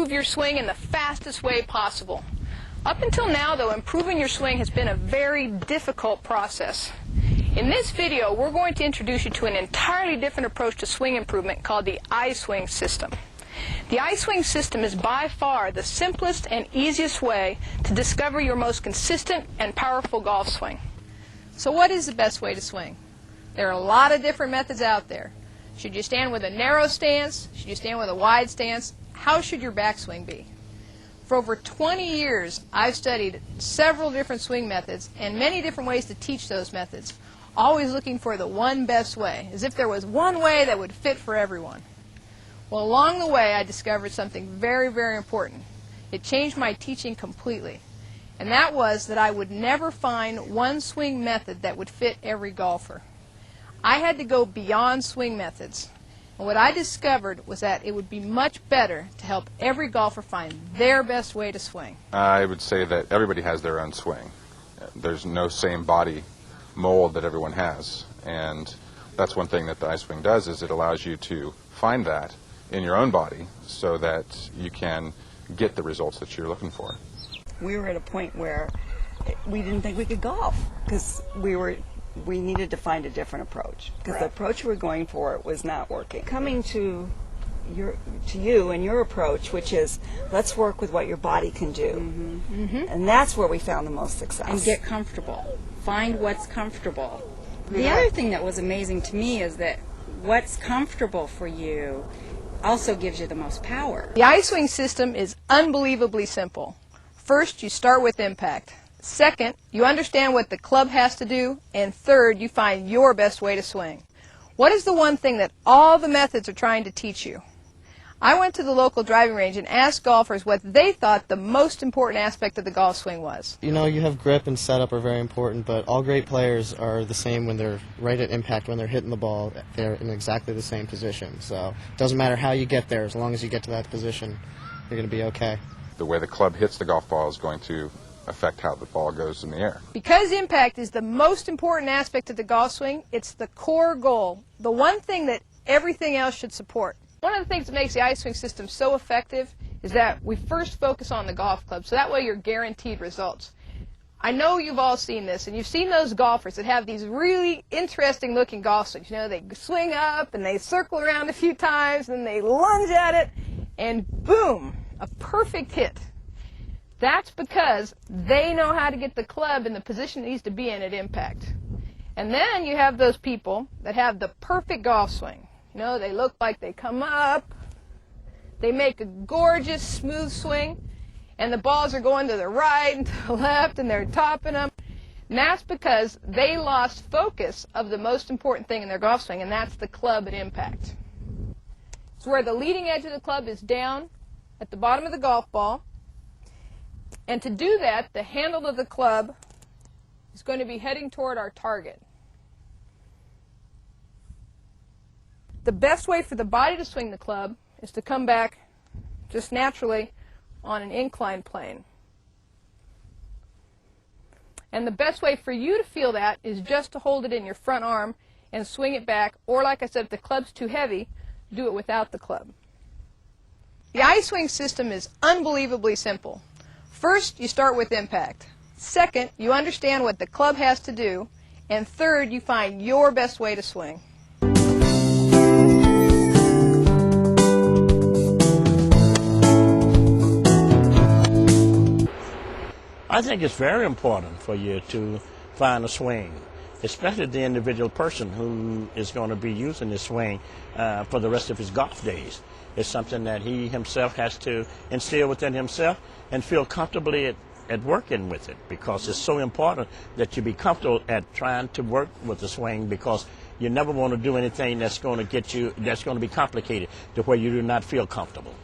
improve your swing in the fastest way possible. Up until now, though, improving your swing has been a very difficult process. In this video, we're going to introduce you to an entirely different approach to swing improvement called the iSwing system. The iSwing system is by far the simplest and easiest way to discover your most consistent and powerful golf swing. So what is the best way to swing? There are a lot of different methods out there. Should you stand with a narrow stance? Should you stand with a wide stance? How should your backswing be? For over 20 years, I've studied several different swing methods and many different ways to teach those methods, always looking for the one best way, as if there was one way that would fit for everyone. Well, along the way, I discovered something very, very important. It changed my teaching completely, and that was that I would never find one swing method that would fit every golfer. I had to go beyond swing methods. And what I discovered was that it would be much better to help every golfer find their best way to swing. I would say that everybody has their own swing. There's no same body mold that everyone has. And that's one thing that the iSwing does, is it allows you to find that in your own body so that you can get the results that you're looking for. We were at a point where we didn't think we could golf because we needed to find a different approach because the approach we were going for was not working. Coming to you and your approach, which is let's work with what your body can do, and that's where we found the most success. And get comfortable. Find what's comfortable. The other thing that was amazing to me is that what's comfortable for you also gives you the most power. The iSwing system is unbelievably simple. First, you start with impact. Second, you understand what the club has to do. And third, you find your best way to swing. What is the one thing that all the methods are trying to teach you? I went to the local driving range and asked golfers what they thought the most important aspect of the golf swing was. You know, you have grip and setup are very important, but all great players are the same when they're right at impact, when they're hitting the ball. They're in exactly the same position. So it doesn't matter how you get there, as long as you get to that position, you're going to be okay. The way the club hits the golf ball is going to affect how the ball goes in the air. Because impact is the most important aspect of the golf swing, it's the core goal, the one thing that everything else should support. One of the things that makes the iSwing system so effective is that we first focus on the golf club, so that way you're guaranteed results. I know you've all seen this, and you've seen those golfers that have these really interesting looking golf swings. You know, they swing up and they circle around a few times and they lunge at it and boom, a perfect hit. That's because they know how to get the club in the position it needs to be in at impact. And then you have those people that have the perfect golf swing. You know, they look like they come up, they make a gorgeous smooth swing, and the balls are going to the right and to the left, and they're topping them. And that's because they lost focus of the most important thing in their golf swing, and that's the club at impact. It's where the leading edge of the club is down at the bottom of the golf ball. And to do that, the handle of the club is going to be heading toward our target. The best way for the body to swing the club is to come back just naturally on an inclined plane. And the best way for you to feel that is just to hold it in your front arm and swing it back, or like I said, if the club's too heavy, do it without the club. The iSwing system is unbelievably simple. First, you start with impact. Second, you understand what the club has to do. And third, you find your best way to swing. I think it's very important for you to find a swing, especially the individual person who is going to be using this swing for the rest of his golf days. It's something that he himself has to instill within himself and feel comfortably at working with it, because it's so important that you be comfortable at trying to work with the swing, because you never want to do anything that's going to be complicated to where you do not feel comfortable.